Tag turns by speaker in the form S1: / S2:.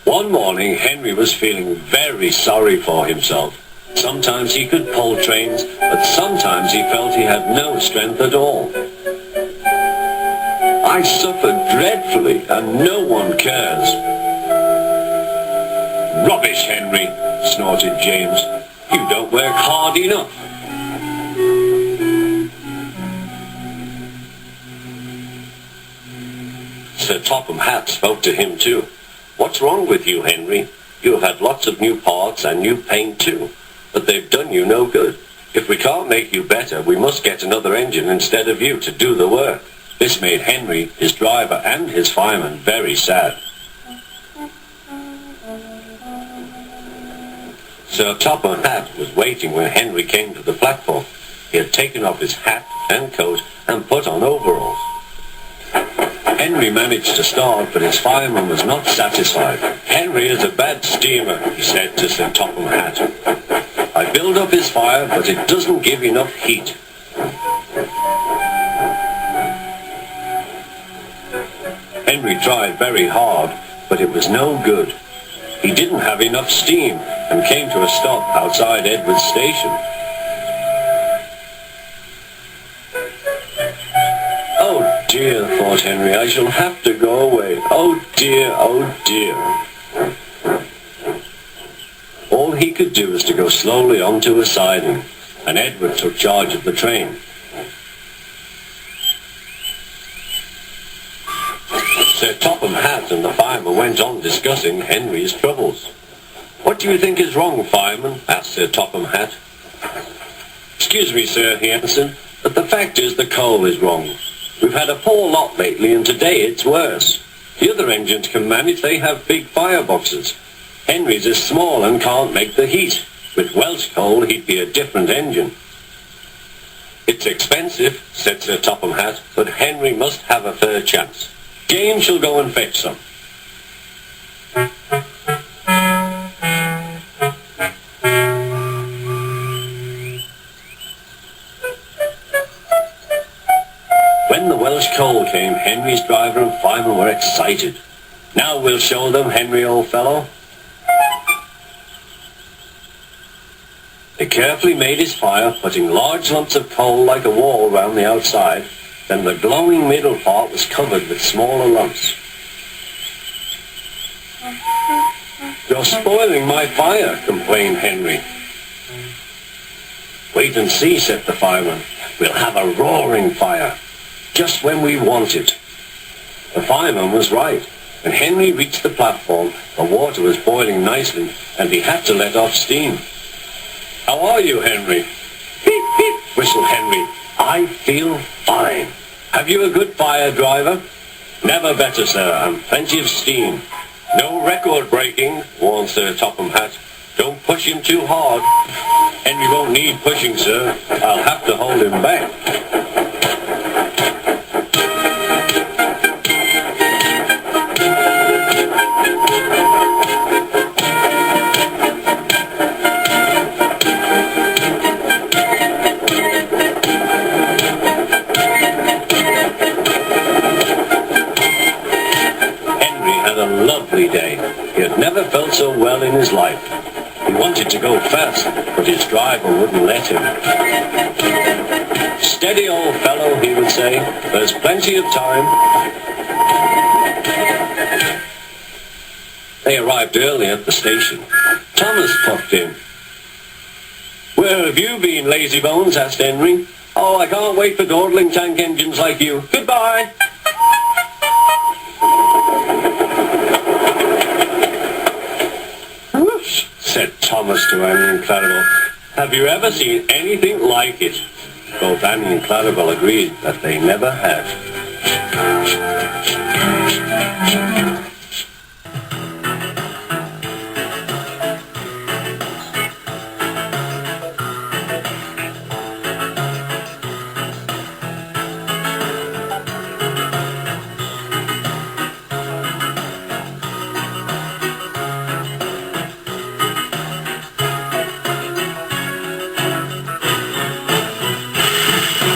S1: One morning, Henry was feeling very sorry for himself. Sometimes he could pull trains, but sometimes he felt he had no strength at all. I suffer dreadfully, and no one cares. Rubbish, Henry, snorted James. You don't work hard enough. Sir Topham Hatt spoke to him too. What's wrong with you, Henry? You have had lots of new parts and new paint too, but they've done you no good. If we can't make you better, we must get another engine instead of you to do the work. This made Henry, his driver and his fireman very sad. Sir Topham Hatt was waiting when Henry came to the platform. He had taken off his hat and coat and put on overalls. Henry managed to start, but his fireman was not satisfied. Henry is a bad steamer, he said to Sir Topham Hatt. I build up his fire, but it doesn't give enough heat. Henry tried very hard, but it was no good. He didn't have enough steam and came to a stop outside Edward's station. Oh dear, thought Henry, I shall have to go away. Oh dear, oh dear. All he could do was to go slowly onto a siding, and Edward took charge of the train. Sir Topham Hatt and the fireman went on discussing Henry's troubles. What do you think is wrong, fireman? Asked Sir Topham Hatt. Excuse me, sir, he answered, but the fact is the coal is wrong. We've had a poor lot lately, and today it's worse. The other engines can manage, they have big fireboxes. Henry's is small and can't make the heat. With Welsh coal, he'd be a different engine. It's expensive, said Sir Topham Hatt, but Henry must have a fair chance. James shall go and fetch some. When the Welsh coal came, Henry's driver and fireman were excited. Now we'll show them, Henry, old fellow. They carefully made his fire, putting large lumps of coal like a wall round the outside. Then the glowing middle part was covered with smaller lumps. You're spoiling my fire, complained Henry. Wait and see, said the fireman. We'll have a roaring fire, just when we want it. The fireman was right. When Henry reached the platform, the water was boiling nicely, and he had to let off steam. How are you, Henry? Beep, beep, whistled Henry. I feel fine. Have you a good fire, driver? Never better, sir, and plenty of steam. No record breaking, warned Sir Topham Hatt. Don't push him too hard. Henry won't need pushing, sir. I'll have to hold him back. Day. He had never felt so well in his life. He wanted to go fast, but his driver wouldn't let him. Steady, old fellow, he would say. There's plenty of time. They arrived early at the station. Thomas popped in. Where have you been, lazybones? Asked Henry. Oh, I can't wait for dawdling tank engines like you. Goodbye. Said Thomas to Annie and Clarabel. Have you ever seen anything like it? Both Annie and Clarabel agreed that they never had.